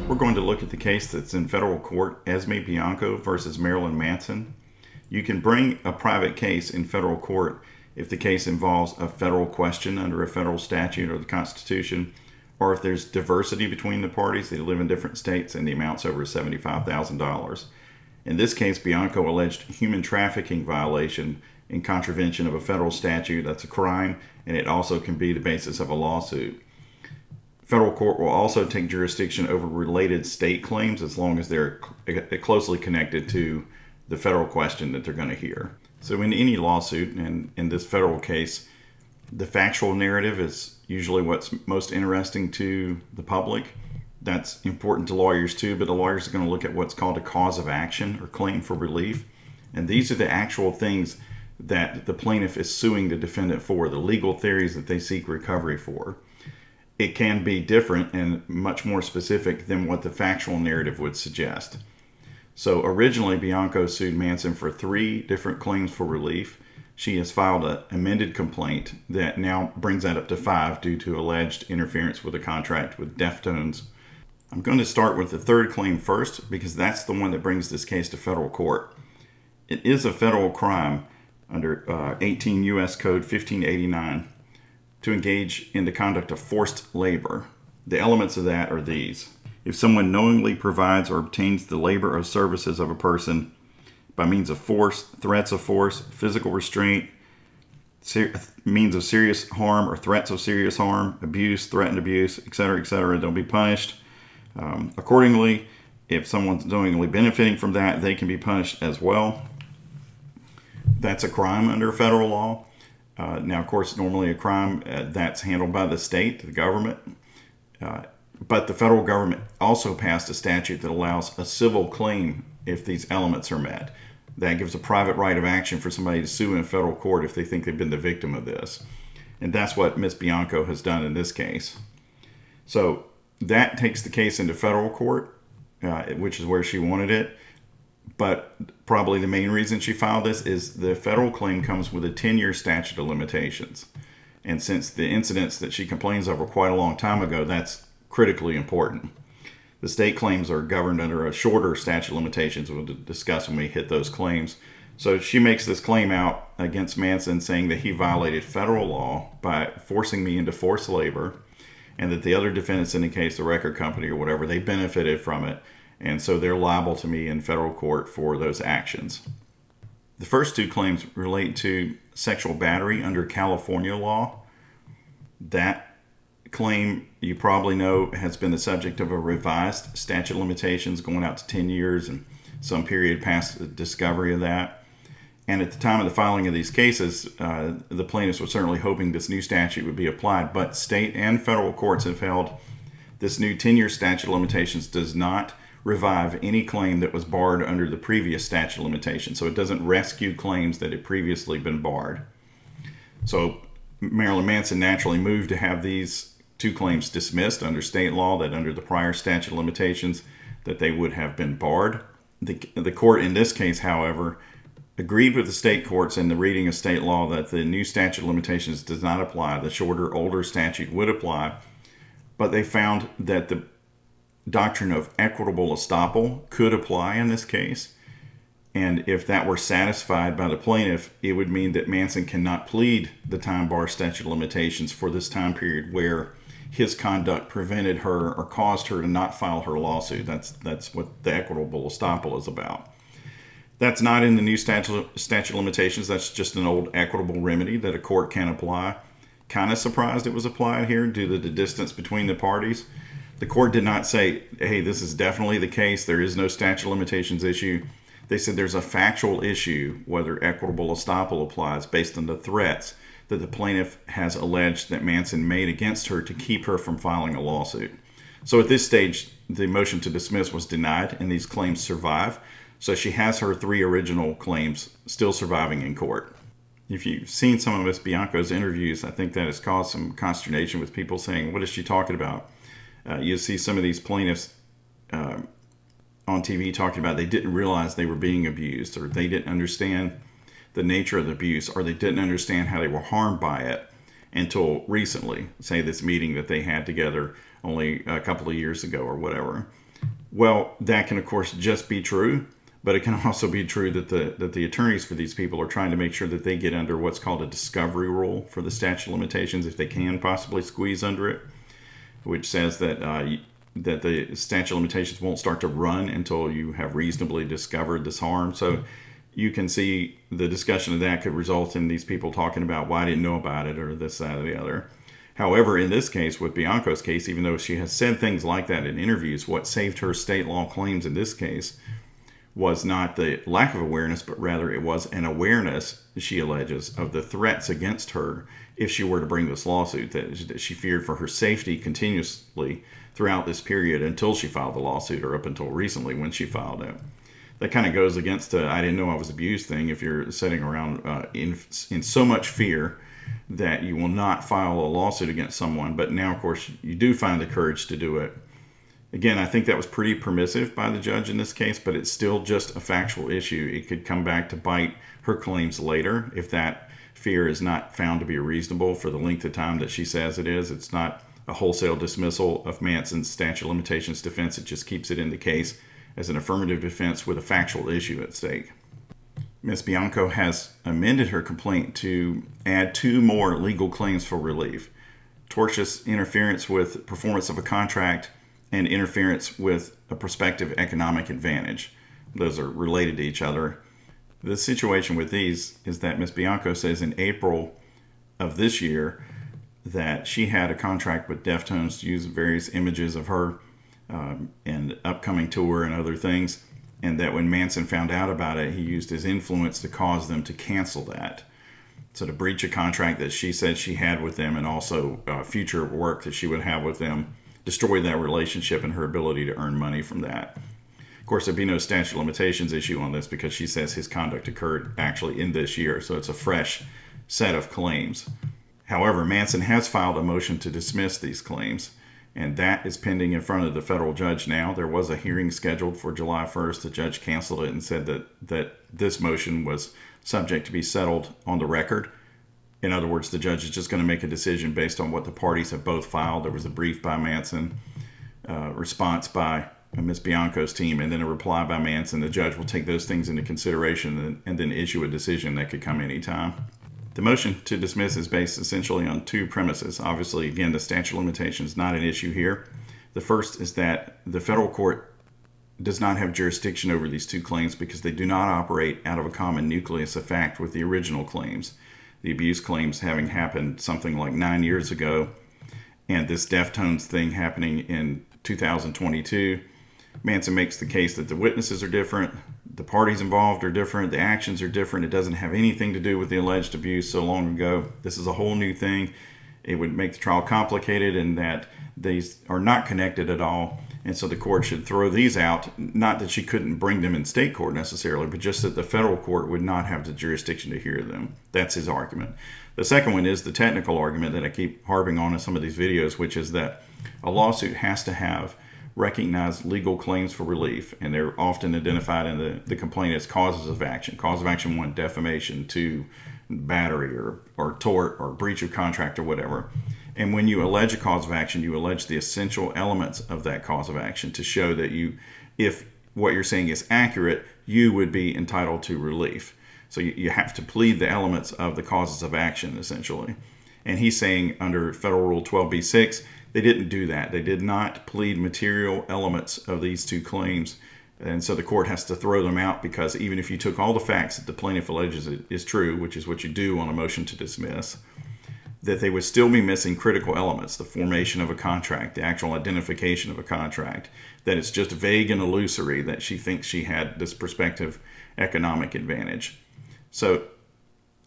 We're going to look at the case that's in federal court, Esme Bianco versus Marilyn Manson. You can bring a private case in federal court if the case involves a federal question under a federal statute or the Constitution, or if there's diversity between the parties, they live in different states, and the amount's over $75,000. In this case, Bianco alleged human trafficking violation in contravention of a federal statute. That's a crime, and it also can be the basis of a lawsuit. Federal court will also take jurisdiction over related state claims as long as they're closely connected to the federal question that they're going to hear. So in any lawsuit, and in this federal case, the factual narrative is usually what's most interesting to the public. That's important to lawyers too, but the lawyers are going to look at what's called a cause of action or claim for relief. And these are the actual things that the plaintiff is suing the defendant for, the legal theories that they seek recovery for. It can be different and much more specific than what the factual narrative would suggest. So originally, Bianco sued Manson for 3 different claims for relief. She has filed an amended complaint that now brings that up to 5 due to alleged interference with a contract with Deftones. I'm going to start with the 3rd claim first because that's the one that brings this case to federal court. It is a federal crime under 18 U.S. Code 1589 to engage in the conduct of forced labor. The elements of that are these. If someone knowingly provides or obtains the labor or services of a person by means of force, threats of force, physical restraint, means of serious harm or threats of serious harm, abuse, threatened abuse, etc., they'll be punished. Accordingly, if someone's knowingly benefiting from that, they can be punished as well. That's a crime under federal law. Now, of course, normally a crime that's handled by the state, the government. But the federal government also passed a statute that allows a civil claim if these elements are met. That gives a private right of action for somebody to sue in federal court if they think they've been the victim of this. And that's what Ms. Bianco has done in this case. So that takes the case into federal court, which is where she wanted it. But probably the main reason she filed this is the federal claim comes with a 10-year statute of limitations. And since the incidents that she complains of were quite a long time ago, that's critically important. The state claims are governed under a shorter statute of limitations. We'll discuss when we hit those claims. So she makes this claim out against Manson saying that he violated federal law by forcing me into forced labor, and that the other defendants in the case, the record company or whatever, they benefited from it. And so they're liable to me in federal court for those actions. The first 2 claims relate to sexual battery under California law. That claim, you probably know, has been the subject of a revised statute of limitations going out to 10 years and some period past the discovery of that. And at the time of the filing of these cases, the plaintiffs were certainly hoping this new statute would be applied, but state and federal courts have held this new 10-year statute of limitations does not revive any claim that was barred under the previous statute of limitations. So it doesn't rescue claims that had previously been barred. So Marilyn Manson naturally moved to have these 2 claims dismissed under state law, that under the prior statute of limitations that they would have been barred. The court in this case, however, agreed with the state courts in the reading of state law that the new statute of limitations does not apply. The shorter, older statute would apply, but they found that the doctrine of equitable estoppel could apply in this case. And if that were satisfied by the plaintiff, it would mean that Manson cannot plead the time bar statute of limitations for this time period where his conduct prevented her or caused her to not file her lawsuit. That's what the equitable estoppel is about. That's not in the new statute of limitations. That's just an old equitable remedy that a court can apply. Kind of surprised it was applied here due to the distance between the parties. The court did not say, hey, this is definitely the case. There is no statute of limitations issue. They said there's a factual issue whether equitable estoppel applies based on the threats that the plaintiff has alleged that Manson made against her to keep her from filing a lawsuit. So at this stage, the motion to dismiss was denied and these claims survive. So she has her 3 original claims still surviving in court. If you've seen some of Ms. Bianco's interviews, I think that has caused some consternation with people saying, what is she talking about? You see some of these plaintiffs on TV talking about they didn't realize they were being abused, or they didn't understand the nature of the abuse, or they didn't understand how they were harmed by it until recently, say this meeting that they had together only a couple of years ago or whatever. Well, that can, of course, just be true, but it can also be true that the attorneys for these people are trying to make sure that they get under what's called a discovery rule for the statute of limitations, if they can possibly squeeze under it, which says that that the statute of limitations won't start to run until you have reasonably discovered this harm. So you can see the discussion of that could result in these people talking about, well, I didn't know about it, or this, that, or the other. However, in this case, with Bianco's case, even though she has said things like that in interviews, what saved her state law claims in this case was not the lack of awareness, but rather it was an awareness, she alleges, of the threats against her if she were to bring this lawsuit, that she feared for her safety continuously throughout this period until she filed the lawsuit, or up until recently when she filed it. That kind of goes against the I didn't know I was abused thing. If you're sitting around in so much fear that you will not file a lawsuit against someone, but now, of course, you do find the courage to do it. Again, I think that was pretty permissive by the judge in this case, but it's still just a factual issue. It could come back to bite her claims later if that fear is not found to be reasonable for the length of time that she says it is. It's not a wholesale dismissal of Manson's statute of limitations defense. It just keeps it in the case as an affirmative defense with a factual issue at stake. Ms. Bianco has amended her complaint to add 2 more legal claims for relief: tortious interference with performance of a contract and interference with a prospective economic advantage. Those are related to each other. The situation with these is that Ms. Bianco says in April of this year that she had a contract with Deftones to use various images of her and upcoming tour and other things, and that when Manson found out about it, he used his influence to cause them to cancel that. So to breach a contract that she said she had with them, and also future work that she would have with them, destroy that relationship and her ability to earn money from that. Of course, there'd be no statute of limitations issue on this because she says his conduct occurred actually in this year, so it's a fresh set of claims. However, Manson has filed a motion to dismiss these claims, and that is pending in front of the federal judge now. There was a hearing scheduled for July 1st. The judge canceled it and said that this motion was subject to be settled on the record. In other words, the judge is just going to make a decision based on what the parties have both filed. There was a brief by Manson, response by Ms. Bianco's team, and then a reply by Manson. The judge will take those things into consideration and then issue a decision that could come anytime. The motion to dismiss is based essentially on 2 premises. Obviously, again, the statute of limitations is not an issue here. The first is that the federal court does not have jurisdiction over these 2 claims because they do not operate out of a common nucleus of fact with the original claims. The abuse claims having happened something like 9 years ago, and this Deftones thing happening in 2022. Manson makes the case that the witnesses are different, the parties involved are different, the actions are different. It doesn't have anything to do with the alleged abuse so long ago. This is a whole new thing. It would make the trial complicated in that these are not connected at all. And so the court should throw these out. Not that she couldn't bring them in state court necessarily, but just that the federal court would not have the jurisdiction to hear them. That's his argument. The second one is the technical argument that I keep harping on in some of these videos, which is that a lawsuit has to have recognized legal claims for relief, and they're often identified in the complaint as causes of action. Cause of action 1, defamation; 2, battery or tort or breach of contract or whatever. And when you allege a cause of action, you allege the essential elements of that cause of action to show that if what you're saying is accurate, you would be entitled to relief. So you have to plead the elements of the causes of action, essentially. And he's saying under Federal Rule 12b-6, they didn't do that. They did not plead material elements of these 2 claims. And so the court has to throw them out because even if you took all the facts that the plaintiff alleges is true, which is what you do on a motion to dismiss, that they would still be missing critical elements: the formation of a contract, the actual identification of a contract, that it's just vague and illusory that she thinks she had this prospective economic advantage. So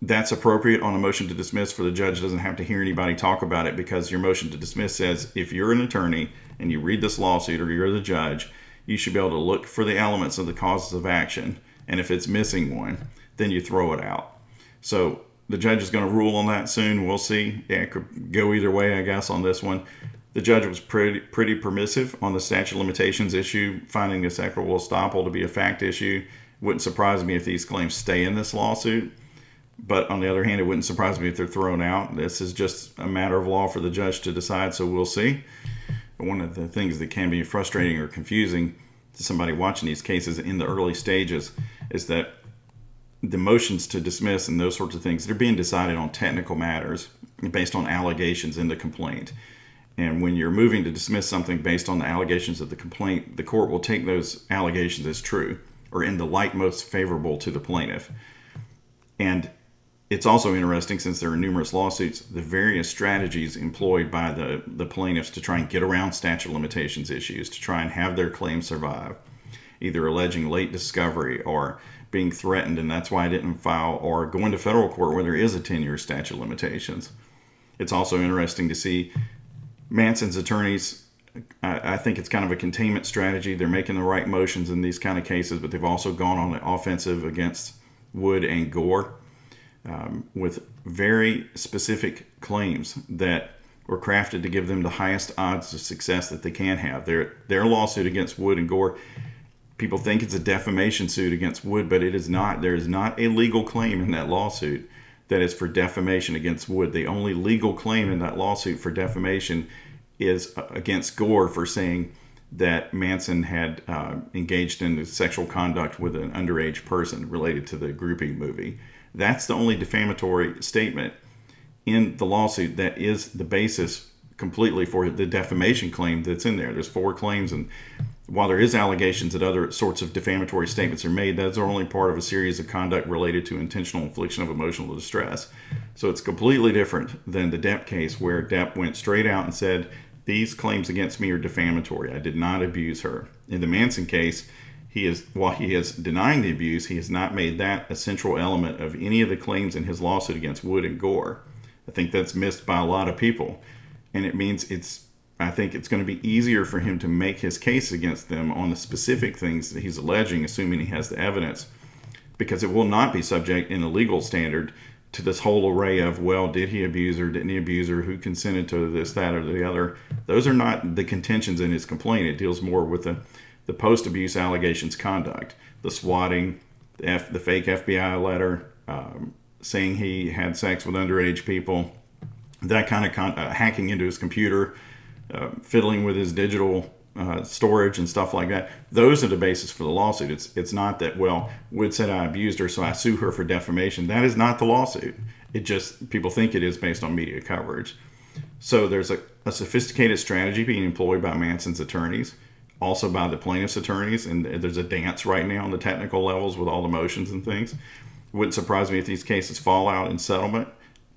that's appropriate on a motion to dismiss, for the judge doesn't have to hear anybody talk about it, because your motion to dismiss says if you're an attorney and you read this lawsuit or you're the judge, you should be able to look for the elements of the causes of action, and if it's missing one, then you throw it out. So the judge is going to rule on that soon. We'll see. Yeah, it could go either way, I guess, on this one. The judge was pretty permissive on the statute of limitations issue, finding this equitable estoppel to be a fact issue. Wouldn't surprise me if these claims stay in this lawsuit. But on the other hand, it wouldn't surprise me if they're thrown out. This is just a matter of law for the judge to decide, so we'll see. But one of the things that can be frustrating or confusing to somebody watching these cases in the early stages is that the motions to dismiss and those sorts of things, they're being decided on technical matters based on allegations in the complaint. And when you're moving to dismiss something based on the allegations of the complaint, the court will take those allegations as true or in the light most favorable to the plaintiff. And it's also interesting, since there are numerous lawsuits, the various strategies employed by the plaintiffs to try and get around statute of limitations issues, to try and have their claim survive, either alleging late discovery or being threatened, and that's why I didn't file, or going to federal court where there is a 10-year statute of limitations. It's also interesting to see Manson's attorneys. I think it's kind of a containment strategy. They're making the right motions in these kind of cases, but they've also gone on the offensive against Wood and Gore with very specific claims that were crafted to give them the highest odds of success that they can have. Their lawsuit against Wood and Gore, people think it's a defamation suit against Wood, but it is not. There is not a legal claim in that lawsuit that is for defamation against Wood. The only legal claim in that lawsuit for defamation is against Gore for saying that Manson had engaged in sexual conduct with an underage person related to the grouping movie. That's the only defamatory statement in the lawsuit that is the basis completely for the defamation claim that's in there. There's 4 claims, and while there is allegations that other sorts of defamatory statements are made, those are only part of a series of conduct related to intentional infliction of emotional distress. So it's completely different than the Depp case, where Depp went straight out and said, these claims against me are defamatory. I did not abuse her. In the Manson case, while he is denying the abuse, he has not made that a central element of any of the claims in his lawsuit against Wood and Gore. I think that's missed by a lot of people. And it means I think it's going to be easier for him to make his case against them on the specific things that he's alleging, assuming he has the evidence, because it will not be subject in a legal standard to this whole array of, well, did he abuse her, didn't he abuse her, who consented to this, that, or the other. Those are not the contentions in his complaint. It deals more with the post-abuse allegations conduct, the swatting, the fake FBI letter, saying he had sex with underage people, that kind of hacking into his computer, fiddling with his digital storage and stuff like that. Those are the basis for the lawsuit. It's not that, well, Wood said I abused her, so I sue her for defamation. That is not the lawsuit. It just, people think it is based on media coverage. So there's a sophisticated strategy being employed by Manson's attorneys, also by the plaintiff's attorneys, and there's a dance right now on the technical levels with all the motions and things. Wouldn't surprise me if these cases fall out in settlement,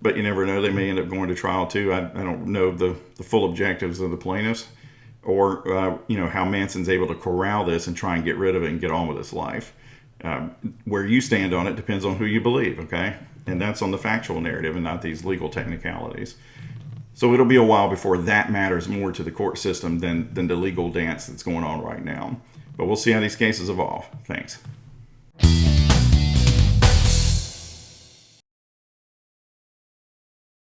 but you never know. They may end up going to trial too. I don't know the full objectives of the plaintiffs, or how Manson's able to corral this and try and get rid of it and get on with his life. Where you stand on it depends on who you believe, okay? And that's on the factual narrative and not these legal technicalities. So it'll be a while before that matters more to the court system than the legal dance that's going on right now. But we'll see how these cases evolve. Thanks.